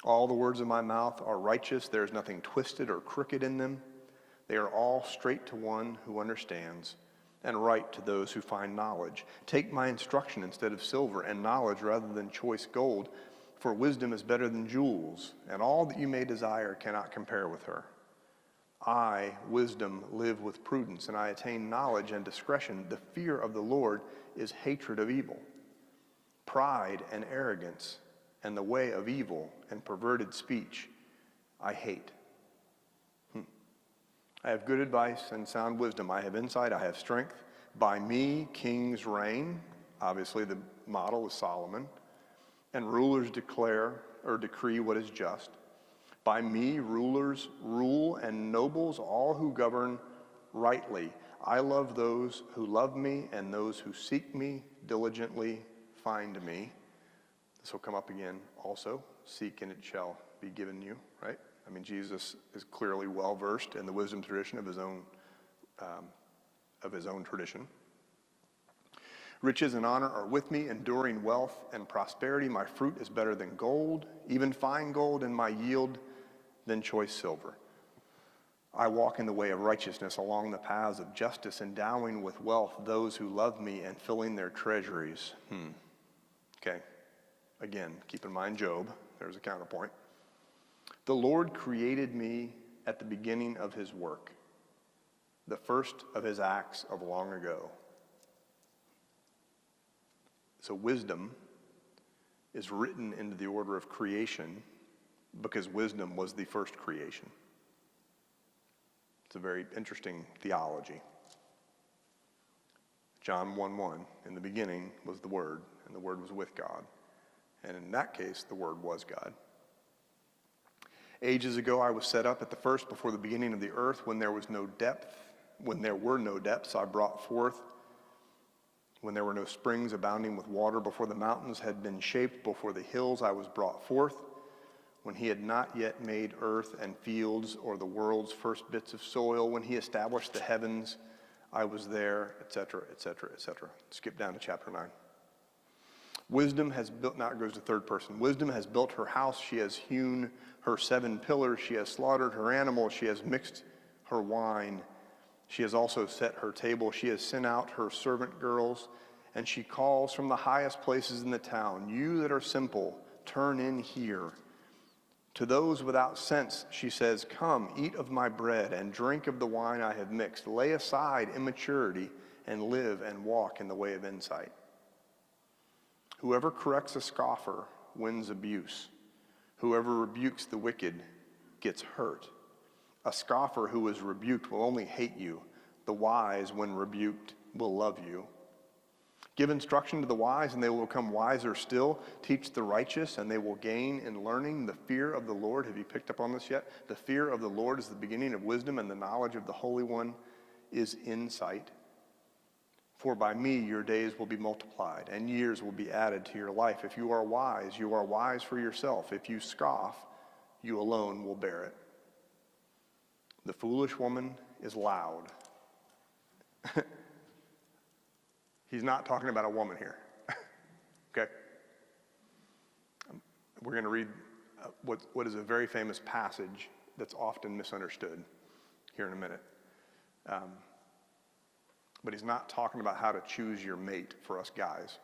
All the words of my mouth are righteous. There is nothing twisted or crooked in them. They are all straight to one who understands, and right to those who find knowledge. Take my instruction instead of silver, and knowledge rather than choice gold, for wisdom is better than jewels, and all that you may desire cannot compare with her. I, wisdom, live with prudence, and I attain knowledge and discretion. The fear of the Lord is hatred of evil. Pride and arrogance, and the way of evil and perverted speech, I hate. I have good advice and sound wisdom. I have insight, I have strength. By me, kings reign. Obviously, the model is Solomon. And rulers declare or decree what is just. By me, rulers rule, and nobles, all who govern rightly. I love those who love me, and those who seek me diligently find me. This will come up again also. Seek, and it shall be given you, right? I mean, Jesus is clearly well-versed in the wisdom tradition of his own tradition. Riches and honor are with me, enduring wealth and prosperity. My fruit is better than gold, even fine gold, and my yield than choice silver. I walk in the way of righteousness along the paths of justice, endowing with wealth those who love me and filling their treasuries. Okay, again, keep in mind Job. There's a counterpoint. The Lord created me at the beginning of his work, the first of his acts of long ago. So wisdom is written into the order of creation because wisdom was the first creation. It's a very interesting theology. John 1:1, in the beginning was the Word, and the Word was with God. And in that case, the Word was God. Ages ago I was set up at the first before the beginning of the earth, when there was no depth, when there were no depths I brought forth, when there were no springs abounding with water, before the mountains had been shaped, before the hills I was brought forth, when he had not yet made earth and fields or the world's first bits of soil, when he established the heavens, I was there, etc., etc., etc. Skip down to chapter 9. Wisdom has built, now it goes to third person. Wisdom has built her house. She has hewn her 7 pillars. She has slaughtered her animals. She has mixed her wine. She has also set her table. She has sent out her servant girls, and she calls from the highest places in the town, you that are simple, turn in here. To those without sense, she says, come, eat of my bread and drink of the wine I have mixed. Lay aside immaturity and live and walk in the way of insight. Whoever corrects a scoffer wins abuse. Whoever rebukes the wicked gets hurt. A scoffer who is rebuked will only hate you. The wise, when rebuked, will love you. Give instruction to the wise, and they will become wiser still. Teach the righteous, and they will gain in learning. The fear of the Lord, have you picked up on this yet? The fear of the Lord is the beginning of wisdom, and the knowledge of the Holy One is insight. For by me your days will be multiplied, and years will be added to your life. If you are wise for yourself. If you scoff, you alone will bear it. The foolish woman is loud. He's not talking about a woman here. Okay? We're going to read what is a very famous passage that's often misunderstood here in a minute. But he's not talking about how to choose your mate for us guys.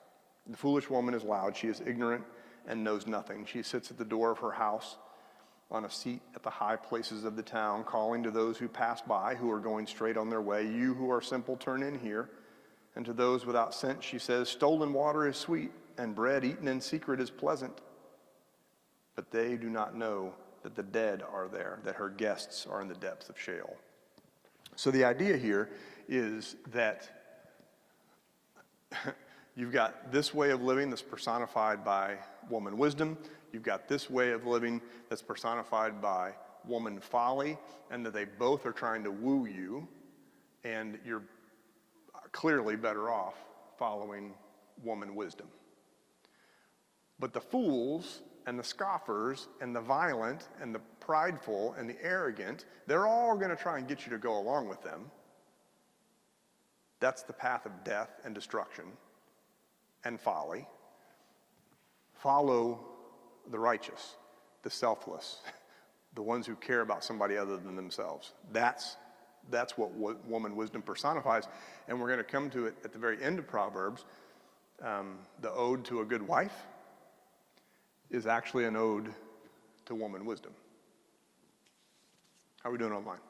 The foolish woman is loud. She is ignorant and knows nothing. She sits at the door of her house on a seat at the high places of the town, calling to those who pass by, who are going straight on their way. You who are simple, turn in here. And to those without sense, she says, stolen water is sweet, and bread eaten in secret is pleasant. But they do not know that the dead are there, that her guests are in the depths of Sheol. So the idea here is that you've got this way of living that's personified by woman wisdom. You've got this way of living that's personified by woman folly, and that they both are trying to woo you, and you're clearly better off following woman wisdom. But the fools and the scoffers and the violent and the prideful and the arrogant, they're all going to try and get you to go along with them. That's the path of death and destruction and folly. Follow the righteous, the selfless, the ones who care about somebody other than themselves. That's what woman wisdom personifies. And we're going to come to it at the very end of Proverbs. The ode to a good wife is actually an ode to woman wisdom. How are we doing online?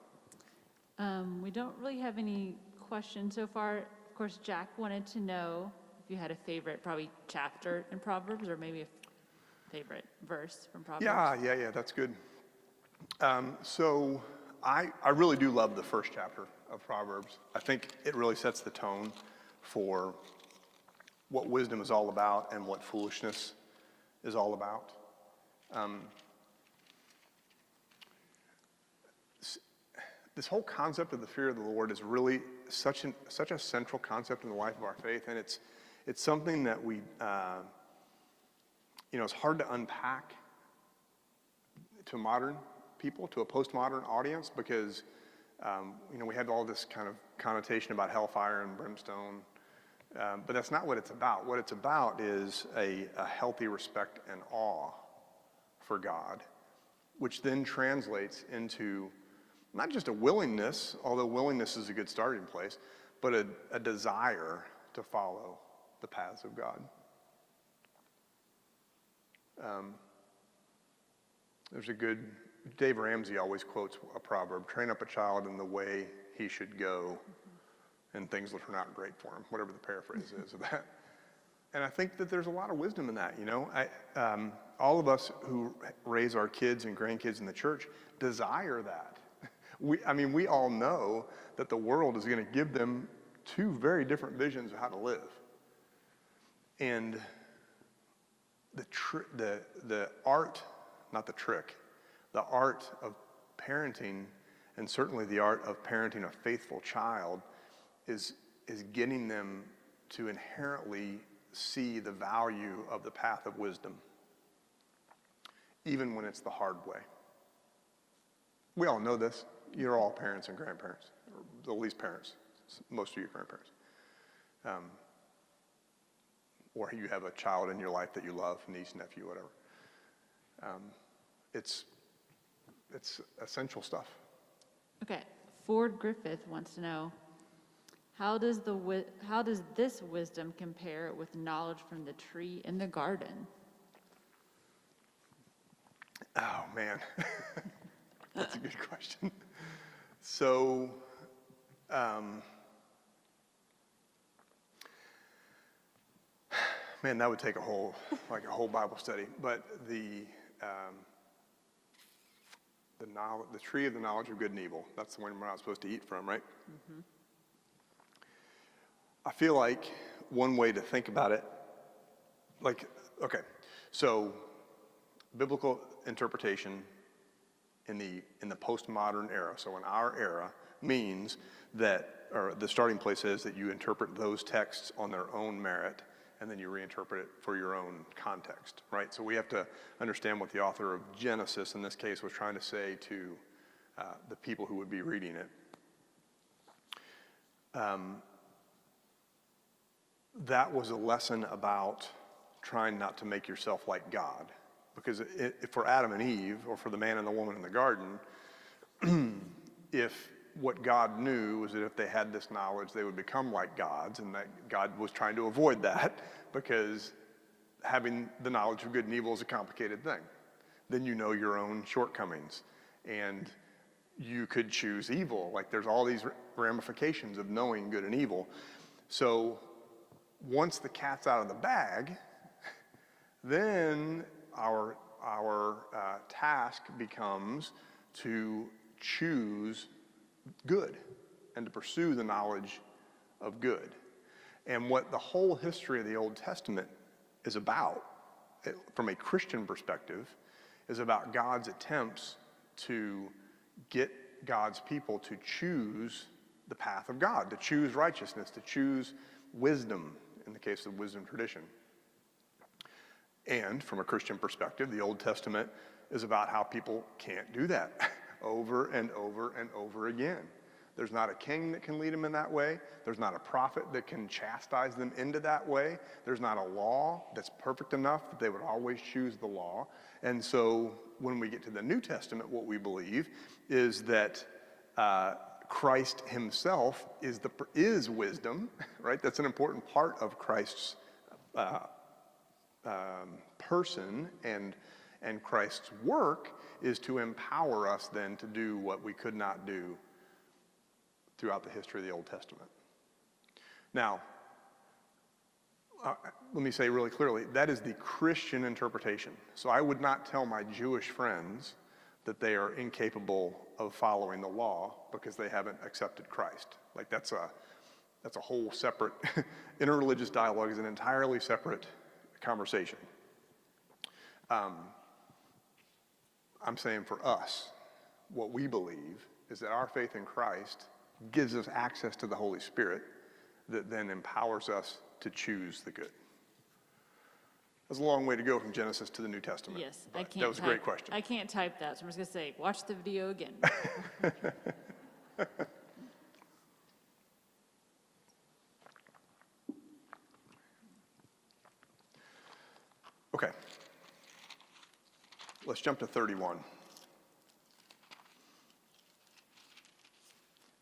We don't really have any questions so far. Of course, Jack wanted to know if you had a favorite, probably chapter in Proverbs, or maybe a favorite verse from Proverbs. Yeah, that's good. So I really do love the first chapter of Proverbs. I think it really sets the tone for what wisdom is all about and what foolishness is all about. This whole concept of the fear of the Lord is really such a central concept in the life of our faith, and it's something that we, it's hard to unpack to modern people, to a postmodern audience, because we have all this kind of connotation about hellfire and brimstone But that's not what it's about. What it's about is a healthy respect and awe for God, which then translates into not just a willingness, although willingness is a good starting place, but a desire to follow the paths of God. There's a good, Dave Ramsey always quotes a proverb, train up a child in the way he should go, and things will turn out great for him, whatever the paraphrase is of that. And I think that there's a lot of wisdom in that, you know. All of us who raise our kids and grandkids in the church desire that. We all know that the world is going to give them two very different visions of how to live. And the art, not the trick, the art of parenting, and certainly the art of parenting a faithful child, is getting them to inherently see the value of the path of wisdom, even when it's the hard way. We all know this. You're all parents and grandparents, or at least parents, most of you grandparents. Or you have a child in your life that you love, niece, nephew, whatever. It's essential stuff. Okay, Ford Griffith wants to know, how does this wisdom compare with knowledge from the tree in the garden? Oh, man. That's a good question. So, man, that would take a whole Bible study. But the tree of the knowledge of good and evil, that's the one we're not supposed to eat from, right? Mm-hmm. I feel like one way to think about it, so biblical interpretation in the postmodern era, so in our era, means that, or the starting place is that you interpret those texts on their own merit, and then you reinterpret it for your own context, right? So we have to understand what the author of Genesis, in this case, was trying to say to the people who would be reading it. That was a lesson about trying not to make yourself like God. Because for Adam and Eve, or for the man and the woman in the garden, if what God knew was that if they had this knowledge, they would become like gods, and that God was trying to avoid that, because having the knowledge of good and evil is a complicated thing. Then you know your own shortcomings, and you could choose evil. Like, there's all these ramifications of knowing good and evil. So once the cat's out of the bag, then our task becomes to choose good and to pursue the knowledge of good. And what the whole history of the Old Testament is about, from a Christian perspective, is about God's attempts to get God's people to choose the path of God, to choose righteousness, to choose wisdom, in the case of wisdom tradition. And from a Christian perspective, the Old Testament is about how people can't do that over and over and over again. There's not a king that can lead them in that way. There's not a prophet that can chastise them into that way. There's not a law that's perfect enough that they would always choose the law. And so when we get to the New Testament, what we believe is that Christ himself is wisdom, right? That's an important part of Christ's person, and Christ's work is to empower us then to do what we could not do throughout the history of the Old Testament. Now, let me say really clearly, that is the Christian interpretation. So I would not tell my Jewish friends that they are incapable of following the law because they haven't accepted Christ. Like, that's a whole separate, interreligious dialogue is an entirely separate conversation. I'm saying for us, what we believe is that our faith in Christ gives us access to the Holy Spirit that then empowers us to choose the good. That's a long way to go from Genesis to the New Testament. Yes, I can't. That was a great question. I can't type that, so I'm just going to say, watch the video again. Let's jump to 31.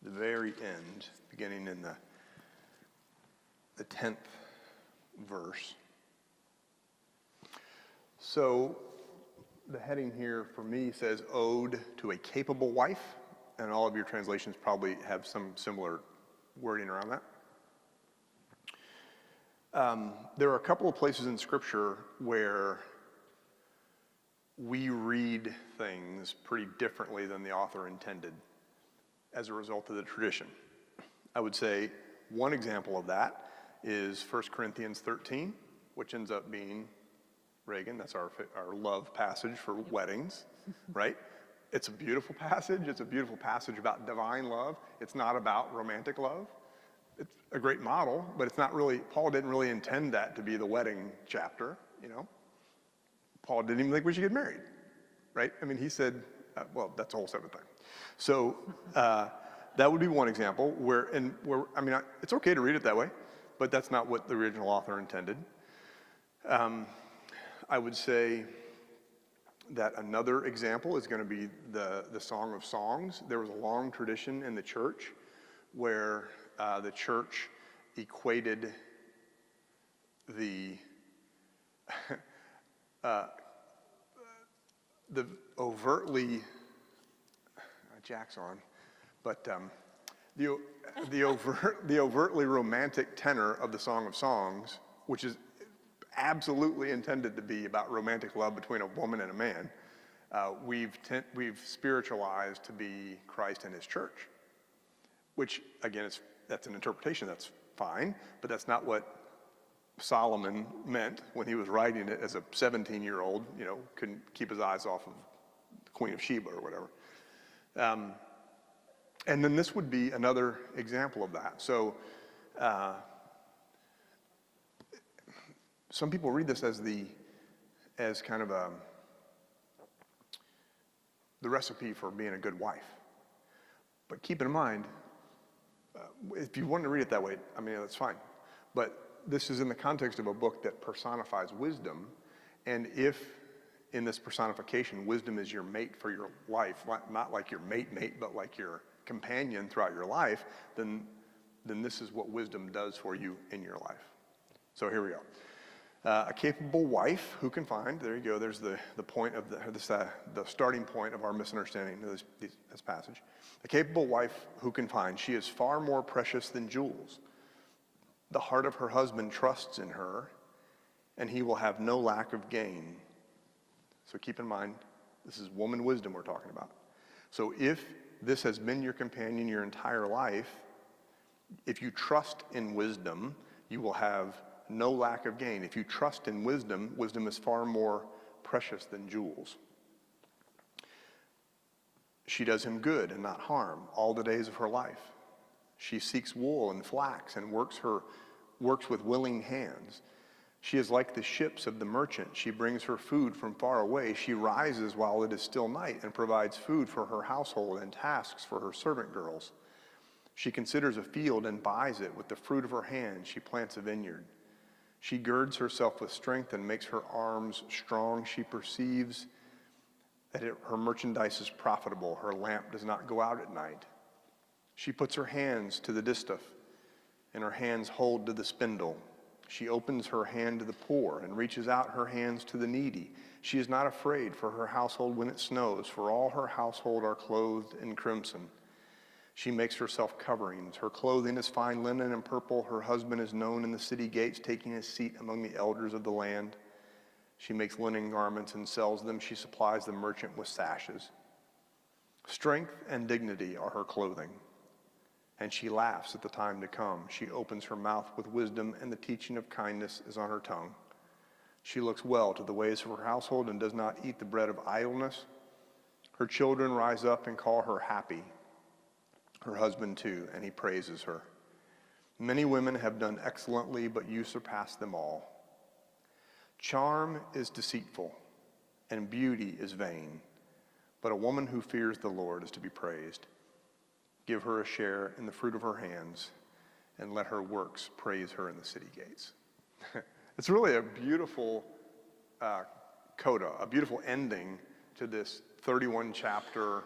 The very end, beginning in the 10th verse. So the heading here for me says Ode to a Capable Wife, and all of your translations probably have some similar wording around that. There are a couple of places in Scripture where we read things pretty differently than the author intended as a result of the tradition. I would say one example of that is 1 Corinthians 13, which ends up being Reagan. That's our love passage for weddings, right? It's a beautiful passage. It's a beautiful passage about divine love. It's not about romantic love. It's a great model, but it's not really, Paul didn't really intend that to be the wedding chapter, you know? Paul didn't even think we should get married, right? I mean, he said, well, that's a whole separate thing. So that would be one example where, I mean, it's okay to read it that way, but that's not what the original author intended. I would say that another example is going to be the Song of Songs. There was a long tradition in the church where the church equated the overtly Jack's on, but the overtly romantic tenor of the Song of Songs, which is absolutely intended to be about romantic love between a woman and a man, we've spiritualized to be Christ and his church, which again, that's an interpretation, that's fine, but that's not what Solomon meant when he was writing it as a 17-year-old, you know, couldn't keep his eyes off of the Queen of Sheba or whatever. And then this would be another example of that. So some people read this as kind of the recipe for being a good wife. But keep in mind, if you want to read it that way, I mean, that's fine. But this is in the context of a book that personifies wisdom, and if in this personification, wisdom is your mate for your life, not like your mate, but like your companion throughout your life, then this is what wisdom does for you in your life. So here we go. A capable wife who can find, there you go, there's the point of the starting point of our misunderstanding of this passage. A capable wife who can find, she is far more precious than jewels. The heart of her husband trusts in her, and he will have no lack of gain. So keep in mind, this is woman wisdom we're talking about. So if this has been your companion your entire life, if you trust in wisdom, you will have no lack of gain. If you trust in wisdom, wisdom is far more precious than jewels. She does him good and not harm all the days of her life. She seeks wool and flax and works with willing hands. She is like the ships of the merchant. She brings her food from far away. She rises while it is still night and provides food for her household and tasks for her servant girls. She considers a field and buys it. With the fruit of her hand, she plants a vineyard. She girds herself with strength and makes her arms strong. She perceives that her merchandise is profitable. Her lamp does not go out at night. She puts her hands to the distaff, and her hands hold to the spindle. She opens her hand to the poor and reaches out her hands to the needy. She is not afraid for her household when it snows, for all her household are clothed in crimson. She makes herself coverings. Her clothing is fine linen and purple. Her husband is known in the city gates, taking his seat among the elders of the land. She makes linen garments and sells them. She supplies the merchant with sashes. Strength and dignity are her clothing, and she laughs at the time to come. She opens her mouth with wisdom, and the teaching of kindness is on her tongue. She looks well to the ways of her household and does not eat the bread of idleness. Her children rise up and call her happy, her husband too, and he praises her. Many women have done excellently, but you surpass them all. Charm is deceitful, and beauty is vain, but a woman who fears the Lord is to be praised. Give her a share in the fruit of her hands, and let her works praise her in the city gates. It's really a beautiful coda, a beautiful ending to this 31 chapter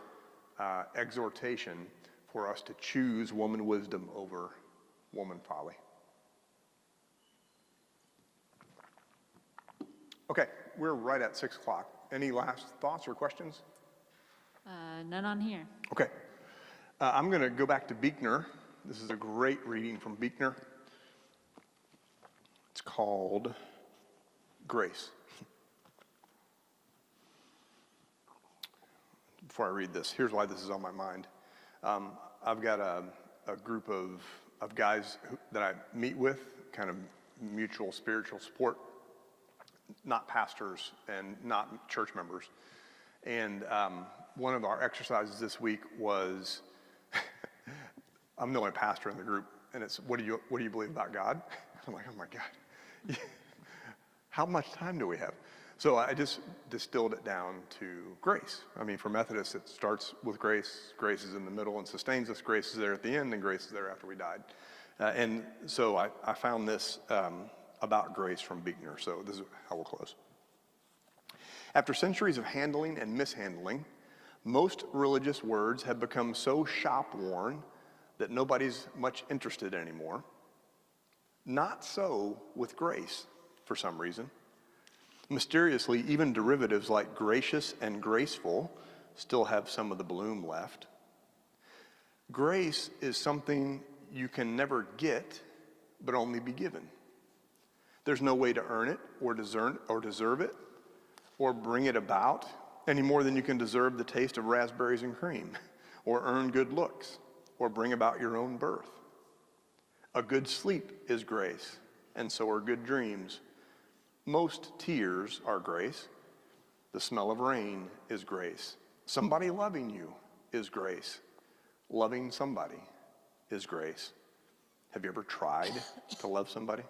exhortation for us to choose woman wisdom over woman folly. Okay, we're right at 6 o'clock. Any last thoughts or questions? None on here. Okay. I'm going to go back to Buechner. This is a great reading from Buechner. It's called Grace. Before I read this, here's why this is on my mind. I've got a group of guys that I meet with, kind of mutual spiritual support, not pastors and not church members. And one of our exercises this week was, I'm the only pastor in the group, and it's, what do you believe about God? I'm like, oh my God, how much time do we have? So I just distilled it down to grace. I mean, for Methodists, it starts with grace. Grace is in the middle and sustains us. Grace is there at the end, and grace is there after we died. And so I found this about grace from Buechner. So this is how we'll close. After centuries of handling and mishandling, most religious words have become so shop-worn that nobody's much interested anymore. Not so with grace, for some reason. Mysteriously, even derivatives like gracious and graceful still have some of the bloom left. Grace is something you can never get, but only be given. There's no way to earn it or deserve it or bring it about any more than you can deserve the taste of raspberries and cream or earn good looks or bring about your own birth. A good sleep is grace, and so are good dreams. Most tears are grace. The smell of rain is grace. Somebody loving you is grace. Loving somebody is grace. Have you ever tried to love somebody?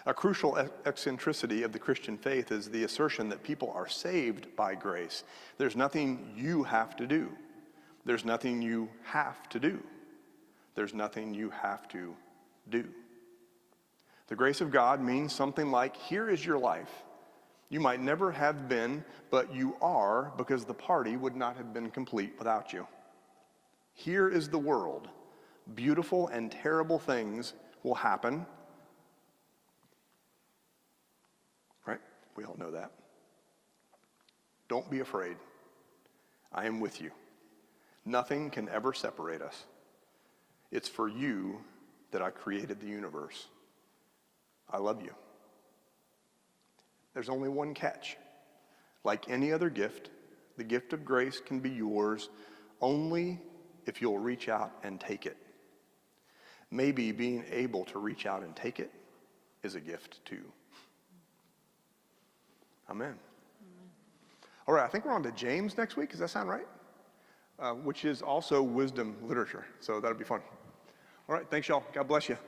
A crucial eccentricity of the Christian faith is the assertion that people are saved by grace. There's nothing you have to do. There's nothing you have to do. There's nothing you have to do. The grace of God means something like, here is your life. You might never have been, but you are, because the party would not have been complete without you. Here is the world. Beautiful and terrible things will happen. Right? We all know that. Don't be afraid. I am with you. Nothing can ever separate us. It's for you that I created the universe. I love you. There's only one catch. Like any other gift, the gift of grace can be yours only if you'll reach out and take it. Maybe being able to reach out and take it is a gift too. Amen. All right, I think we're on to James next week. Does that sound right? Which is also wisdom literature. So that'll be fun. All right, thanks y'all. God bless you.